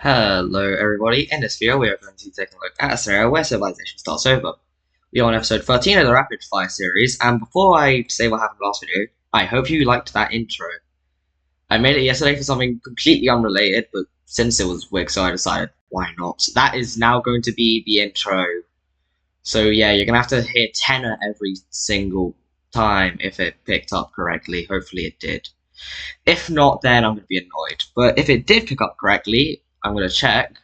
Hello everybody, in this video we are going to be taking a look at a scenario where civilization starts over. We are on episode 13 of the Rapid Fire series, and before I say what happened last video, I hope you liked that intro. I made it yesterday for something completely unrelated, but since it was Wig, so I decided, why not? That is now going to be the intro. So yeah, you're going to have to hit tenor every single time if it picked up correctly. Hopefully it did. If not, then I'm going to be annoyed. But if it did pick up correctly, I'm going to check,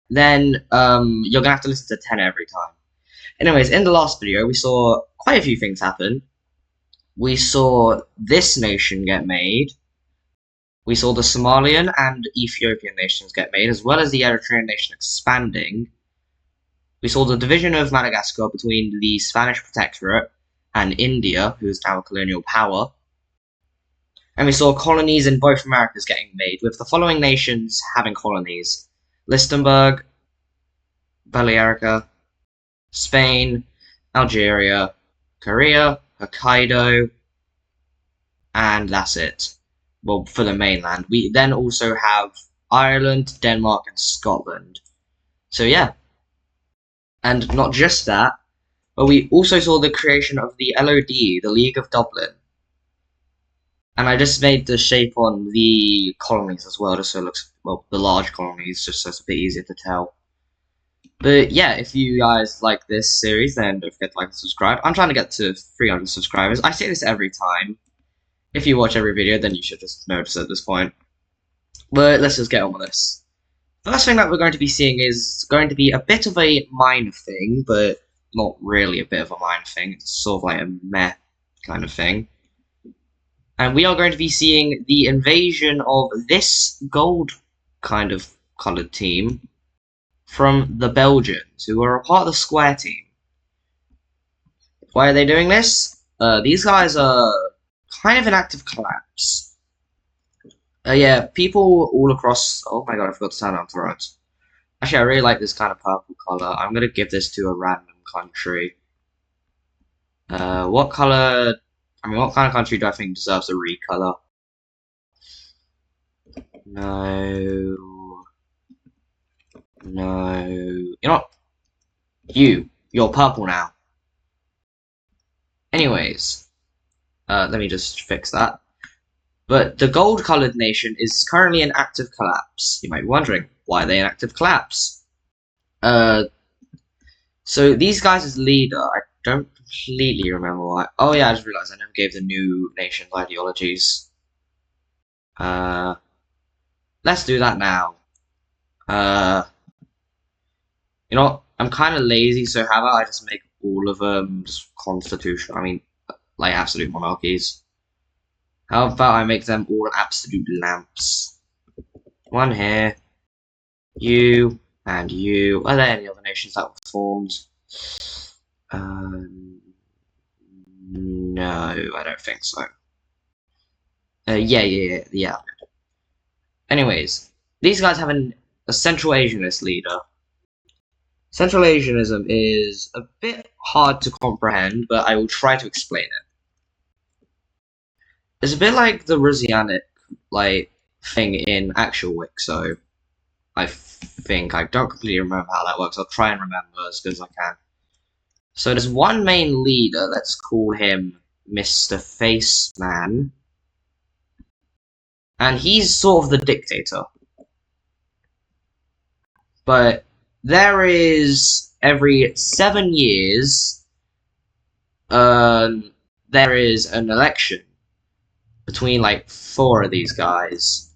then you're going to have to listen to 10 every time. Anyways, in the last video, we saw quite a few things happen. We saw this nation get made. We saw the Somalian and Ethiopian nations get made, as well as the Eritrean nation expanding. We saw the division of Madagascar between the Spanish Protectorate and India, who is now a colonial power. And we saw colonies in both Americas getting made, with the following nations having colonies: Lichtenberg, Balearica, Spain, Algeria, Korea, Hokkaido, and that's it. Well, for the mainland. We then also have Ireland, Denmark, and Scotland. So yeah. And not just that, but we also saw the creation of the LOD, the League of Dublin. And I just made the shape on the colonies as well, just so it looks, well, the large colonies, just so it's a bit easier to tell. But yeah, if you guys like this series, then don't forget to like and subscribe. I'm trying to get to 300 subscribers. I say this every time. If you watch every video, then you should just notice at this point. But let's just get on with this. First thing that we're going to be seeing is going to be a bit of a minor thing, but not really a bit of a minor thing. It's sort of like a meh kind of thing. And we are going to be seeing the invasion of this gold kind of coloured team from the Belgians, who are a part of the square team. Why are they doing this? These guys are kind of an active collapse. Yeah, people all across... Oh my god, I forgot to turn on thrones. Actually, I really like this kind of purple colour. I'm going to give this to a random country. What colour... I mean, what kind of country do I think deserves a recolor? No. No. You know what? You're purple now. Anyways. Let me just fix that. But the gold-colored nation is currently in active collapse. You might be wondering, why are they in active collapse? So these guys as leader, I don't completely remember why. Oh yeah, I just realized I never gave the new nation's ideologies. Let's do that now. You know what? I'm kind of lazy, so how about I just make all of them just constitutional? I mean, like absolute monarchies. How about I make them all absolute lamps? One here. You and you. Are there any other nations that were formed? No, I don't think so. Yeah. Anyways, these guys have a Central Asianist leader. Central Asianism is a bit hard to comprehend, but I will try to explain it. It's a bit like the Rusianic, like, thing in actual Wixo. I think. I don't completely remember how that works. I'll try and remember as good as I can. So there's one main leader, let's call him Mr. Faceman. And he's sort of the dictator. But there is, every 7 years, there is an election between, like, 4 of these guys.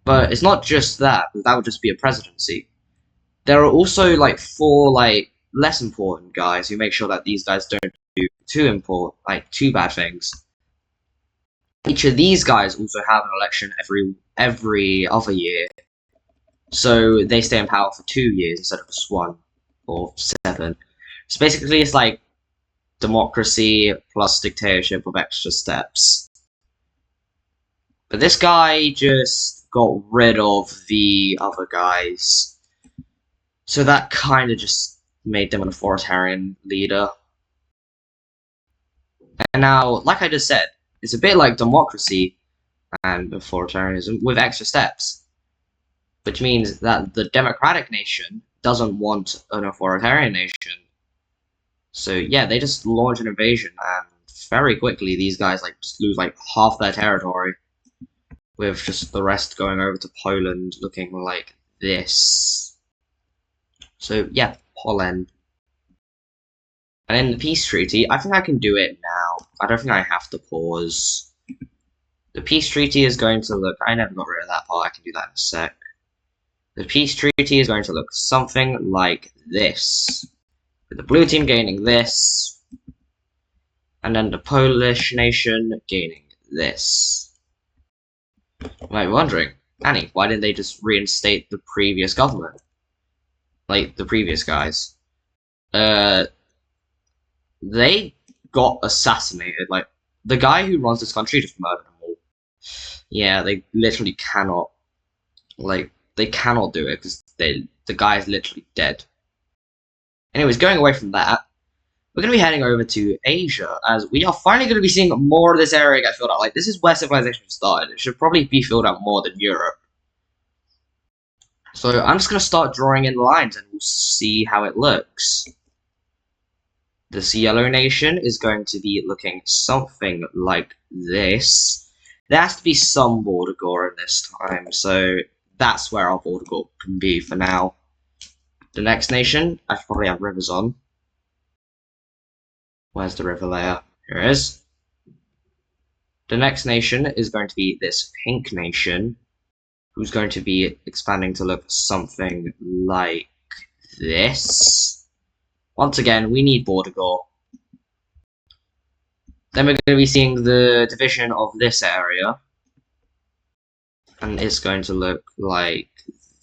But it's not just that, that would just be a presidency. There are also, like, 4, like, less important guys who make sure that these guys don't do too bad things. Each of these guys also have an election every other year, so they stay in power for 2 years instead of just 1 or 7. So basically, it's like democracy plus dictatorship with extra steps. But this guy just got rid of the other guys, so that kind of just made them an authoritarian leader. And now, like I just said, it's a bit like democracy and authoritarianism with extra steps. which means that the democratic nation doesn't want an authoritarian nation. So yeah, they just launch an invasion, and very quickly these guys like just lose like half their territory, with just the rest going over to Poland, looking like this. So yeah, Poland. And in the peace treaty, I think I can do it now. I don't think I have to pause. The peace treaty is going to look... I never got rid of that part, I can do that in a sec. The peace treaty is going to look something like this. With the blue team gaining this, and then the Polish nation gaining this. You might be wondering, Annie, why didn't they just reinstate the previous government? Like, the previous guys. They got assassinated. Like, the guy who runs this country just murdered them all. Yeah, they literally cannot, like, they cannot do it because the guy is literally dead. Anyways, going away from that, we're going to be heading over to Asia, as we are finally going to be seeing more of this area get filled out. Like, this is where civilization started. It should probably be filled out more than Europe. So I'm just going to start drawing in lines and we'll see how it looks. This yellow nation is going to be looking something like this. There has to be some border gore in this time, so that's where our border gore can be for now. The next nation, I should probably have rivers on. Where's the river layer? Here it is. The next nation is going to be this pink nation, who's going to be expanding to look something like this. Once again, we need border gore. Then we're going to be seeing the division of this area. And it's going to look like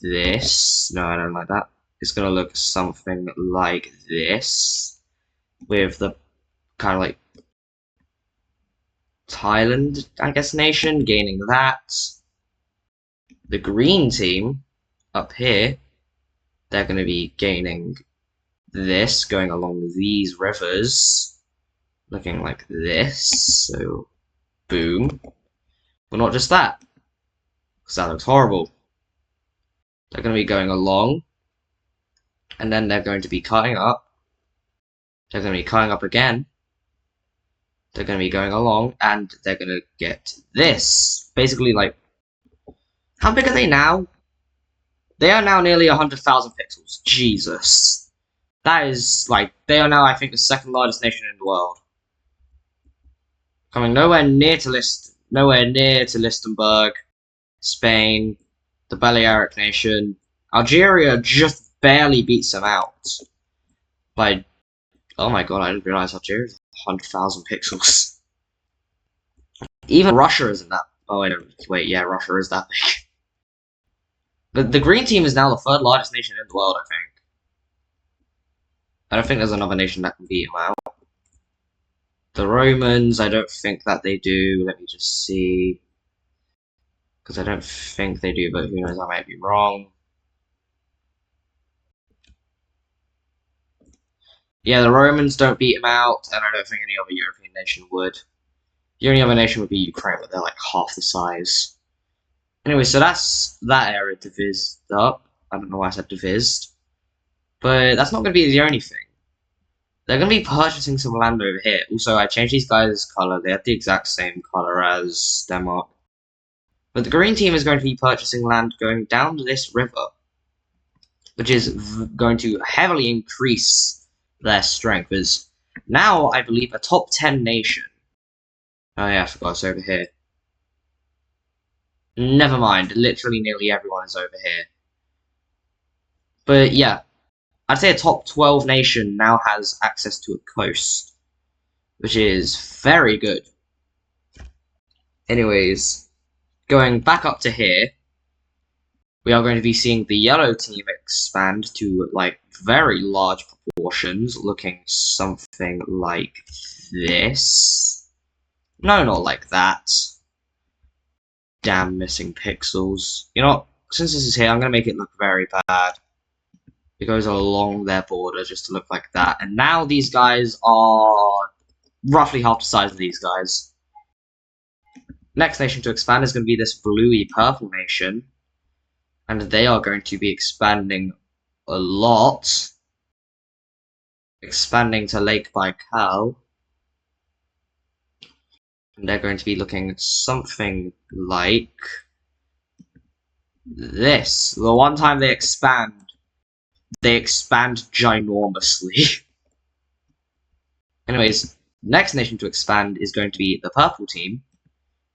this. No, I don't like that. It's going to look something like this. With the kind of like Thailand, I guess, nation gaining that. The green team up here, they're going to be gaining this, going along these rivers, looking like this. So, boom. But not just that, because that looks horrible. They're going to be going along, and then they're going to be cutting up. They're going to be cutting up again. They're going to be going along, and they're going to get this. Basically, like, how big are they now? They are now nearly 100,000 pixels. Jesus. That is, like, they are now, I think, the second largest nation in the world. Coming nowhere near to Lichtenberg, Spain, the Balearic nation. Algeria just barely beats them out. By, oh my god, I didn't realize Algeria is 100,000 pixels. Even Russia isn't that. Oh, wait, yeah, Russia is that big. But the green team is now the third largest nation in the world, I think. I don't think there's another nation that can beat them out. The Romans, I don't think that they do. Let me just see. Because I don't think they do, but who knows, I might be wrong. Yeah, the Romans don't beat them out, and I don't think any other European nation would. The only other nation would be Ukraine, but they're like half the size. Anyway, so that's that area divised up. I don't know why I said divised. But that's not going to be the only thing. They're going to be purchasing some land over here. Also, I changed these guys' color. They have the exact same color as Denmark. But the green team is going to be purchasing land going down this river, which is going to heavily increase their strength. As now, I believe, a top 10 nation. Oh yeah, I forgot it's over here. Never mind, literally nearly everyone is over here. But yeah, I'd say a top 12 nation now has access to a coast, which is very good. Anyways, going back up to here, we are going to be seeing the yellow team expand to like very large proportions, looking something like this. No, not like that. Damn missing pixels. You know what? Since this is here, I'm going to make it look very bad. It goes along their border just to look like that. And now these guys are roughly half the size of these guys. Next nation to expand is going to be this bluey purple nation. and they are going to be expanding a lot. Expanding to Lake Baikal. And they're going to be looking something like this. The one time they expand ginormously. Anyways, next nation to expand is going to be the purple team.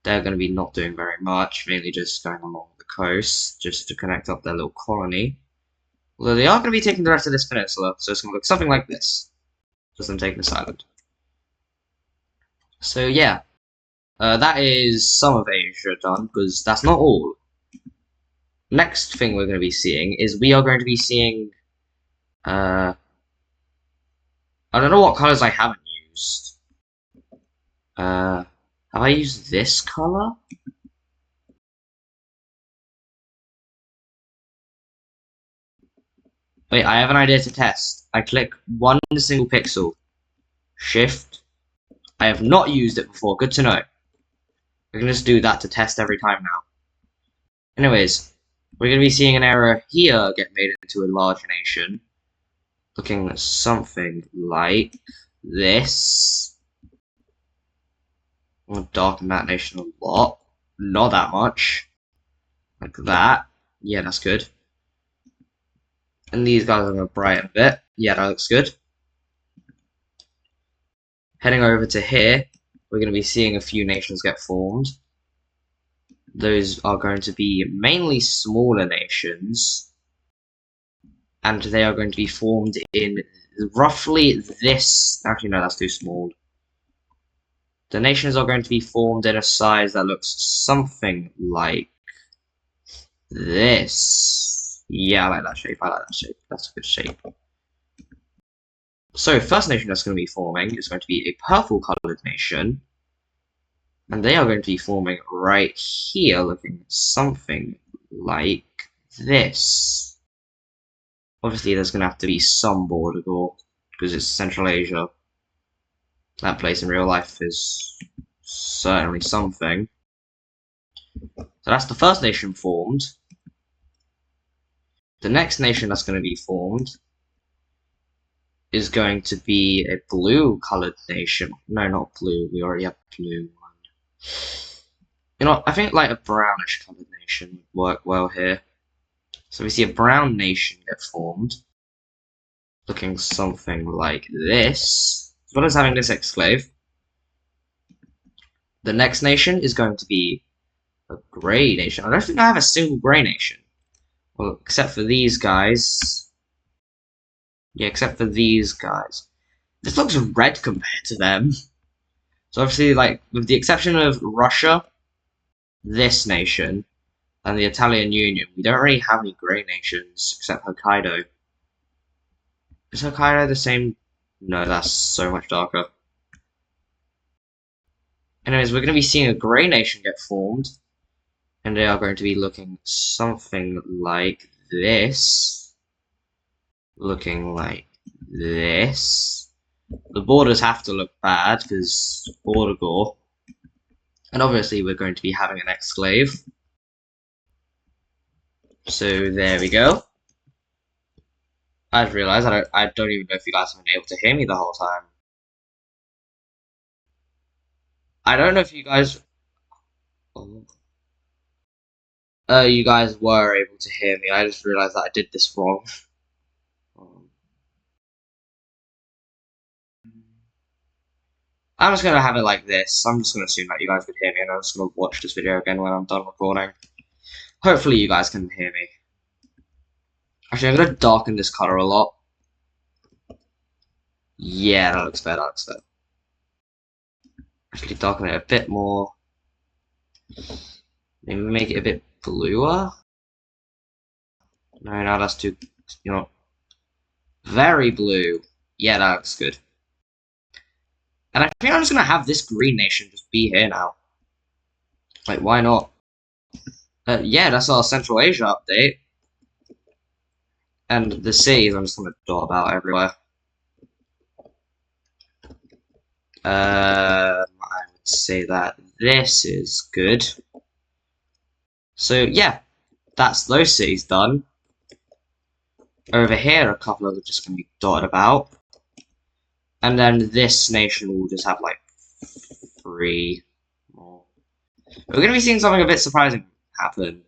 They're going to be not doing very much, mainly just going along the coast, just to connect up their little colony. Although they are going to be taking the rest of this peninsula, so it's going to look something like this. Just them taking this island. So yeah, that is some of Asia done, because that's not all. Next thing we're going to be seeing is we are going to be seeing, I don't know what colors I haven't used. Have I used this color? Wait, I have an idea to test. I click one single pixel. Shift. I have not used it before, good to know. We can just do that to test every time now. Anyways, we're going to be seeing an error here get made into a large nation. Looking something like this. I'm going to darken that nation a lot. Not that much. Like that. Yeah, that's good. And these guys are going to brighten a bit. Yeah, that looks good. Heading over to here, we're going to be seeing a few nations get formed. Those are going to be mainly smaller nations. And they are going to be formed in roughly this... Actually, no, that's too small. The nations are going to be formed in a size that looks something like this. Yeah, I like that shape. I like that shape. That's a good shape. So, first nation that's going to be forming is going to be a purple-colored nation. And they are going to be forming right here, looking something like this. Obviously, there's going to have to be some border gore, because it's Central Asia. That place in real life is certainly something. So that's the first nation formed. The next nation that's going to be formed is going to be a blue-colored nation. No, not blue. We already have blue one. You know, I think like a brownish-colored nation would work well here. So we see a brown nation get formed, looking something like this, as well as having this exclave. The next nation is going to be a grey nation. I don't think I have a single grey nation. Well, except for these guys. Yeah, except for these guys. This looks red compared to them. So obviously, like, with the exception of Russia, this nation, and the Italian Union, we don't really have any grey nations except Hokkaido. Is Hokkaido the same? No, that's so much darker. Anyways, we're going to be seeing a grey nation get formed, and they are going to be looking something like this. Looking like this. The borders have to look bad, because border gore. And obviously we're going to be having an exclave. So there we go. I just realised I don't even know if you guys have been able to hear me the whole time. I don't know if you guys... you guys were able to hear me. I just realised that I did this wrong. I'm just going to have it like this. I'm just going to assume that you guys could hear me, and I'm just going to watch this video again when I'm done recording. Hopefully you guys can hear me. Actually, I'm going to darken this color a lot. Yeah, that looks better, that looks better. Actually, darken it a bit more. Maybe make it a bit bluer. No, that's too, you know, very blue. Yeah, that looks good. And I think I'm just going to have this green nation just be here now. Like, why not? Yeah, that's our Central Asia update. And the cities, I'm just going to dot about everywhere. I would say that this is good. So, yeah. That's those cities done. Over here, a couple of them are just going to be dotted about. And then this nation will just have like 3 more. We're going to be seeing something a bit surprising happen.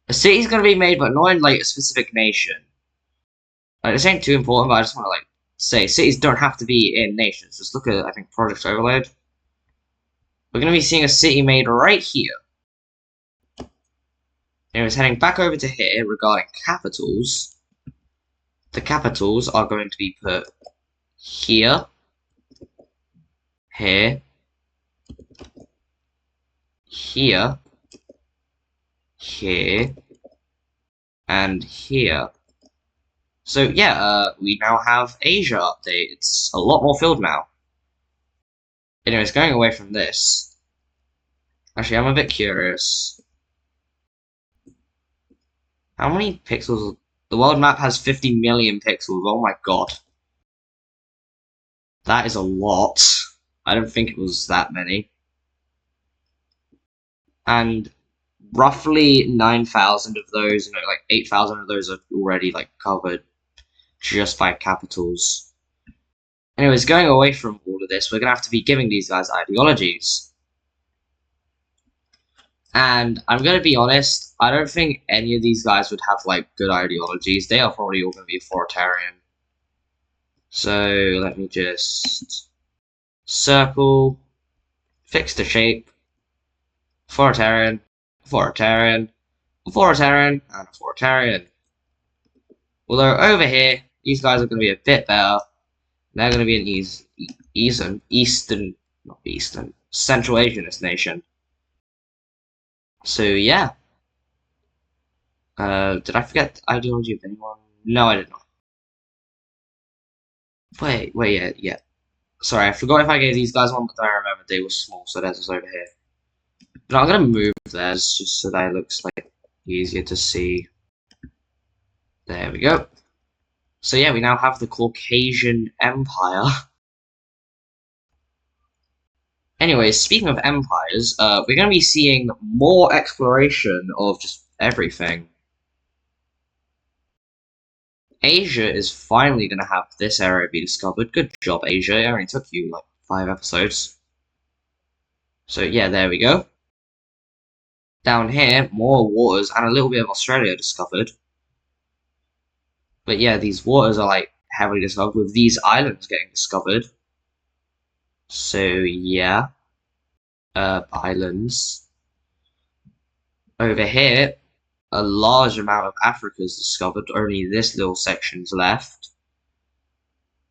A city's going to be made, but not in like a specific nation. Like, this ain't too important, but I just want to like say cities don't have to be in nations. Just look at, I think, Project Overload. We're going to be seeing a city made right here. Anyways, heading back over to here regarding capitals. The capitals are going to be put here, here, here, here, and here. So yeah, we now have Asia update. It's a lot more filled now. Anyways, going away from this. Actually, I'm a bit curious. How many pixels? The world map has 50 million pixels. Oh my god. That is a lot. I don't think it was that many. And roughly 9,000 of those, like 8,000 of those are already like covered just by capitals. Anyways, going away from all of this, we're gonna have to be giving these guys ideologies. And I'm gonna be honest, I don't think any of these guys would have like good ideologies. They are probably all gonna be authoritarian. So let me just circle, fix the shape, authoritarian, authoritarian, authoritarian, and authoritarian. Although over here, these guys are going to be a bit better. They're going to be an Central Asianist nation. So yeah. Did I forget the ideology of anyone? No, I did not. Wait, yeah. Sorry, I forgot if I gave these guys one, but I remember they were small, so theirs is over here. But I'm gonna move theirs just so that it looks like easier to see. There we go. So yeah, we now have the Caucasian Empire. Anyways, speaking of empires, we're going to be seeing more exploration of just everything. Asia is finally going to have this area be discovered. Good job, Asia. It only took you like 5 episodes. So yeah, there we go. Down here, more waters and a little bit of Australia discovered. But yeah, these waters are like heavily discovered with these islands getting discovered. So yeah. Islands. Over here, a large amount of Africa is discovered. Only this little section's left.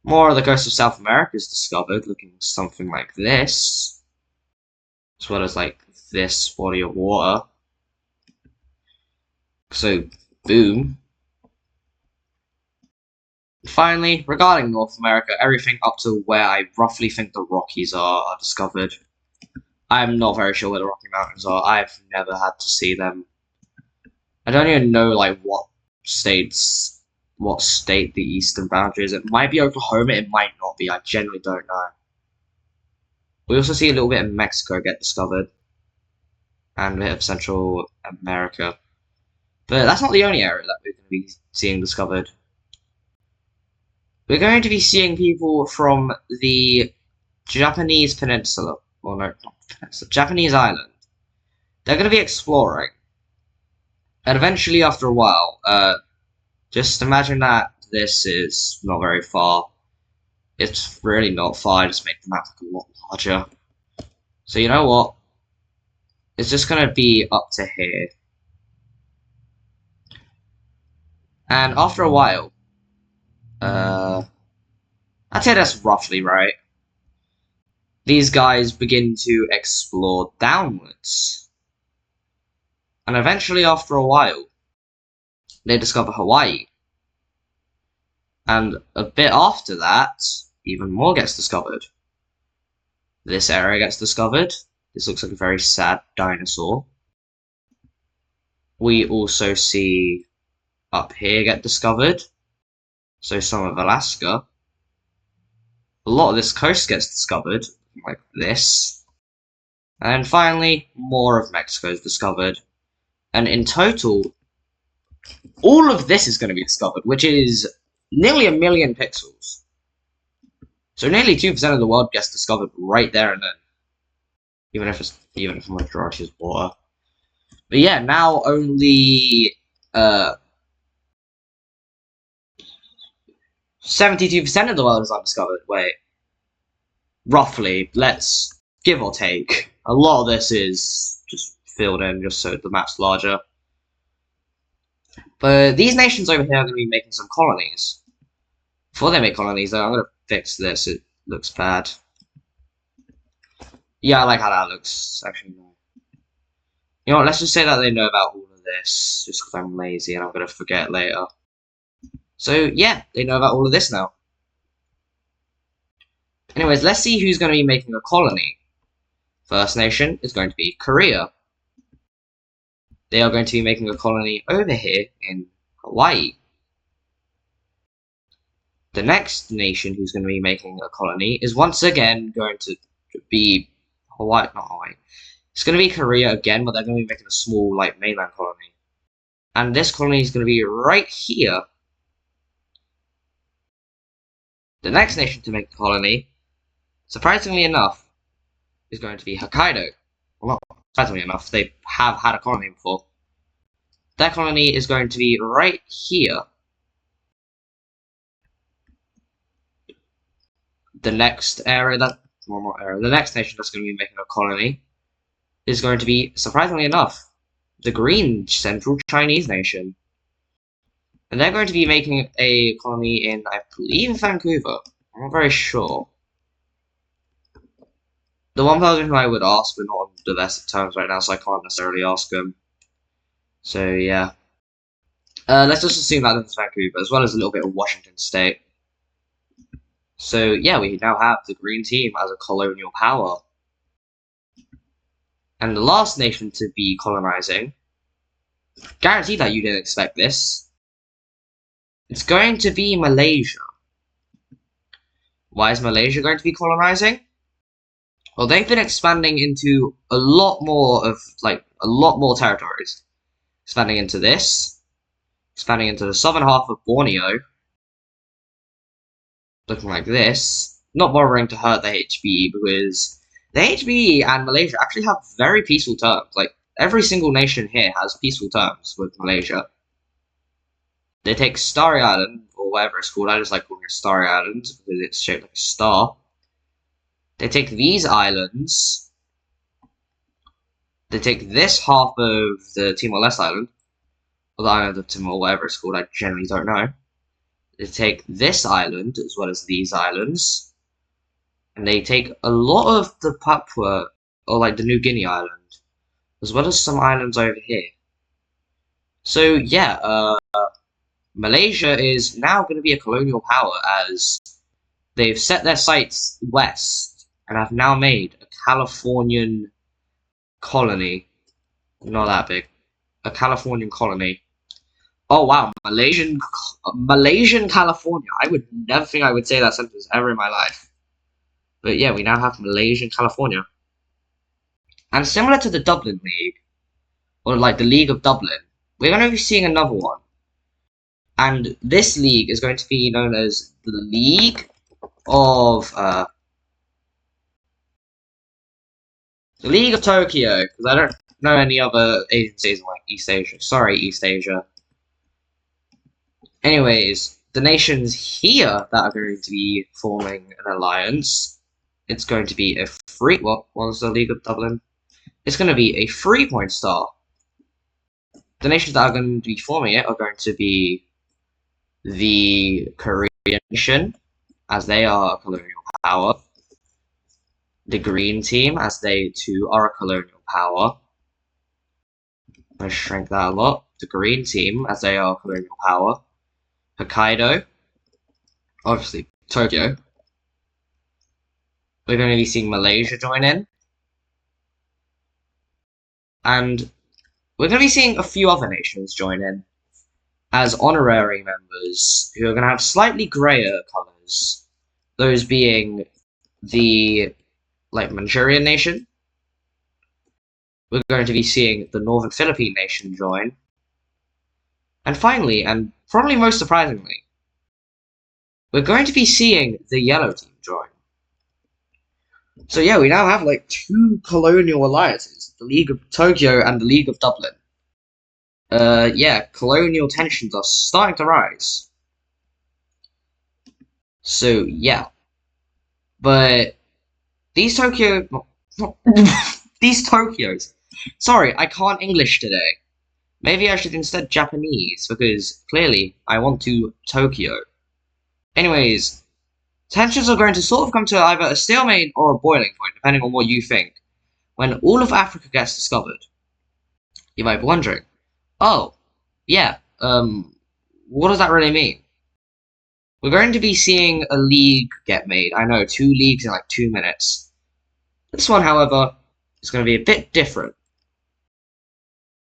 More of the coast of South America is discovered, looking something like this. As well as like this body of water. So, boom. Finally, regarding North America, everything up to where I roughly think the Rockies are discovered. I'm not very sure where the Rocky Mountains are. I've never had to see them. I don't even know like what state the eastern boundary is. It might be Oklahoma, it might not be. I genuinely don't know. We also see a little bit of Mexico get discovered. And a bit of Central America. But that's not the only area that we're going to be seeing discovered. We're going to be seeing people from the Japanese peninsula. Well, no, not peninsula. Japanese island. They're going to be exploring. And eventually, after a while, just imagine that this is not very far. It's really not far. I just make the map look a lot larger. So you know what? It's just going to be up to here. And after a while, I'd say that's roughly right. These guys begin to explore downwards. And eventually, after a while, they discover Hawaii. And a bit after that, even more gets discovered. This area gets discovered. This looks like a very sad dinosaur. We also see up here get discovered. So some of Alaska. A lot of this coast gets discovered, like this. And finally, more of Mexico is discovered. And in total, all of this is going to be discovered, which is nearly 1 million pixels. So nearly 2% of the world gets discovered right there and then. Even if the majority is water. But yeah, now only 72% of the world is undiscovered. Wait. Roughly, let's give or take. A lot of this is just filled in just so the map's larger. But these nations over here are going to be making some colonies. Before they make colonies, though, I'm going to fix this. It looks bad. Yeah, I like how that looks. Actually, no. You know what, let's just say that they know about all of this, just because I'm lazy and I'm going to forget later. So, yeah, they know about all of this now. Anyways, let's see who's going to be making a colony. First nation is going to be Korea. They are going to be making a colony over here in Hawaii. The next nation who's going to be making a colony is once again going to be Hawaii, not Hawaii. It's going to be Korea again, but they're going to be making a small, like, mainland colony. And this colony is going to be right here. The next nation to make a colony, surprisingly enough, is going to be Hokkaido. Well, not surprisingly enough, they have had a colony before. That colony is going to be right here. The next area that, well, not area, the next nation that's going to be making a colony is going to be, surprisingly enough, the Green Central Chinese nation. And they're going to be making a colony in, I believe, Vancouver. I'm not very sure. The one person who I would ask, we're not on the best of terms right now, so I can't necessarily ask them. So, yeah. Let's just assume that it's Vancouver, as well as a little bit of Washington State. So, yeah, we now have the Green Team as a colonial power. And the last nation to be colonizing, guaranteed that you didn't expect this, it's going to be Malaysia. Why is Malaysia going to be colonizing? Well, they've been expanding into a lot more territories. Expanding into this, expanding into the southern half of Borneo, looking like this, not bothering to hurt the HBE because the HBE and Malaysia actually have very peaceful terms. Like, every single nation here has peaceful terms with Malaysia. They take Starry Island, or whatever it's called, I just like calling it Starry Island because it's shaped like a star. They take these islands. They take this half of the Timor-Leste Island, or the island of Timor, whatever it's called, I generally don't know. They take this island, as well as these islands. And they take a lot of the Papua, or like the New Guinea Island, as well as some islands over here. So, yeah, Malaysia is now going to be a colonial power as they've set their sights west and have now made a Californian colony. Not that big. A Californian colony. Oh wow, Malaysian California. I would never think I would say that sentence ever in my life. But yeah, we now have Malaysian California. And similar to the Dublin League, or like the League of Dublin, we're going to be seeing another one. And this league is going to be known as the League of Tokyo, because I don't know any other agencies in like East Asia. Sorry, East Asia. Anyways, the nations here that are going to be forming an alliance, it's going to be a free. What was the League of Dublin? It's going to be a 3-point star. The nations that are going to be forming it are going to be the Korean nation, as they are a colonial power. The Green Team, as they too are a colonial power. I shrank that a lot. The Green Team, as they are a colonial power. Hokkaido, obviously Tokyo. We're going to be seeing Malaysia join in. And we're going to be seeing a few other nations join in as honorary members who are going to have slightly grayer colors. Those being the Manchurian nation, We're going to be seeing the Northern Philippine nation join. And finally, and probably most surprisingly, we're going to be seeing the Yellow team join. So yeah, we now have like two colonial alliances, the League of Tokyo and the League of Dublin. Yeah, colonial tensions are starting to rise. So yeah, but these these Tokyos. Sorry, I can't English today. Maybe I should instead Japanese, because clearly I want to Tokyo. Anyways, tensions are going to sort of come to either a stalemate or a boiling point, depending on what you think, when all of Africa gets discovered. You might be wondering, oh, yeah, what does that really mean? We're going to be seeing a league get made. I know, 2 leagues in like 2 minutes. This one, however, is going to be a bit different.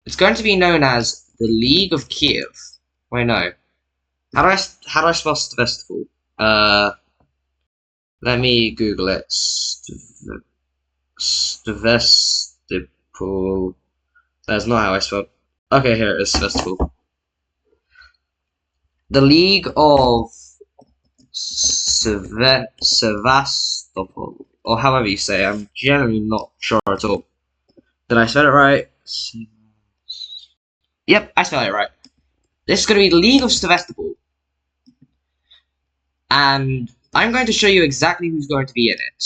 It's going to be known as the League of Kiev. Wait, no. How do I spell Sevastopol? Let me Google it. Sevastopol. That's not how I spell. Okay, here it is. Sevastopol. The League of Sevastopol, or however you say it. I'm generally not sure at all. Did I spell it right? Yep, I spelled it right. This is going to be the League of Sevastopol. And I'm going to show you exactly who's going to be in it.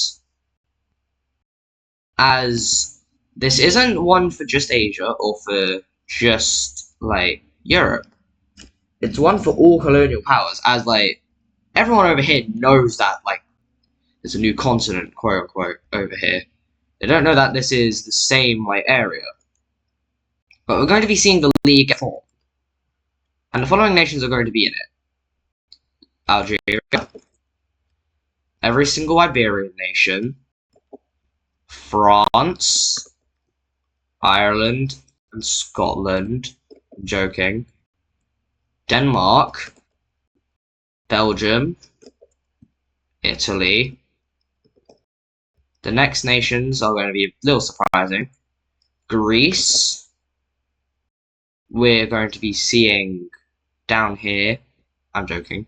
As this isn't one for just Asia or for just, like, Europe. It's one for all colonial powers, as, like, everyone over here knows that, like, there's a new continent, quote-unquote, over here. They don't know that this is the same, like, area. But we're going to be seeing the League get formed. And the following nations are going to be in it. Algeria, every single Iberian nation, France, Ireland, and Scotland, I'm joking, Denmark, Belgium, Italy. The next nations are going to be a little surprising. Greece, we're going to be seeing down here, I'm joking,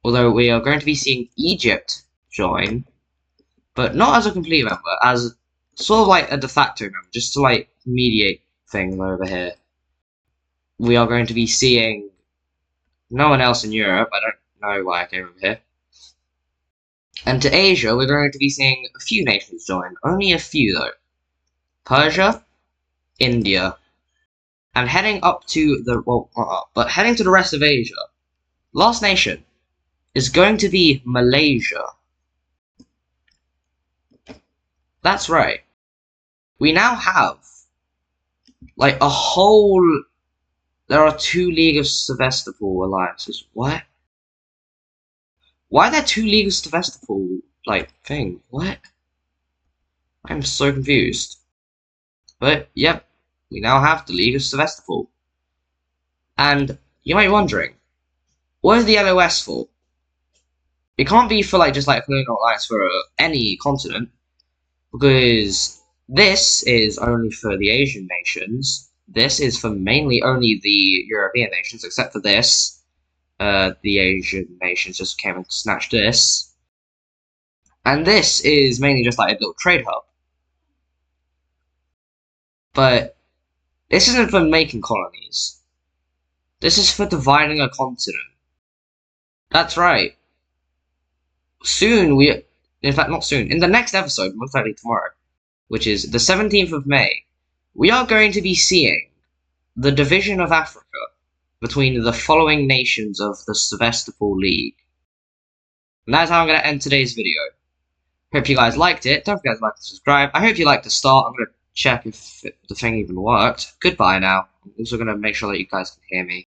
although we are going to be seeing Egypt join, but not as a complete member, as sort of like a de facto member, just to like mediate things over here. We are going to be seeing no one else in Europe. I don't know why I came over here. And to Asia, we're going to be seeing a few nations join. Only a few, though. Persia, India, and heading up to the, but heading to the rest of Asia, last nation is going to be Malaysia. That's right. We now have, like, a whole, there are 2 League of Sevastopol alliances. What? Why are there 2 League of Sevastopol, like, thing? What? I'm so confused. But, yep, we now have the League of Sevastopol. And you might be wondering, what is the LOS for? It can't be for, like, just, like, a colonial alliance for any continent, because this is only for the Asian nations. This is for mainly only the European nations, except for this. The Asian nations just came and snatched this. And this is mainly just like a little trade hub. But this isn't for making colonies. This is for dividing a continent. That's right. Soon in fact not soon, in the next episode, most likely tomorrow, which is the 17th of May, we are going to be seeing the division of Africa between the following nations of the Sevastopol League. And that's how I'm going to end today's video. Hope you guys liked it. Don't forget to like and subscribe. I hope you liked the start. I'm going to check if the thing even worked. Goodbye now. I'm also going to make sure that you guys can hear me.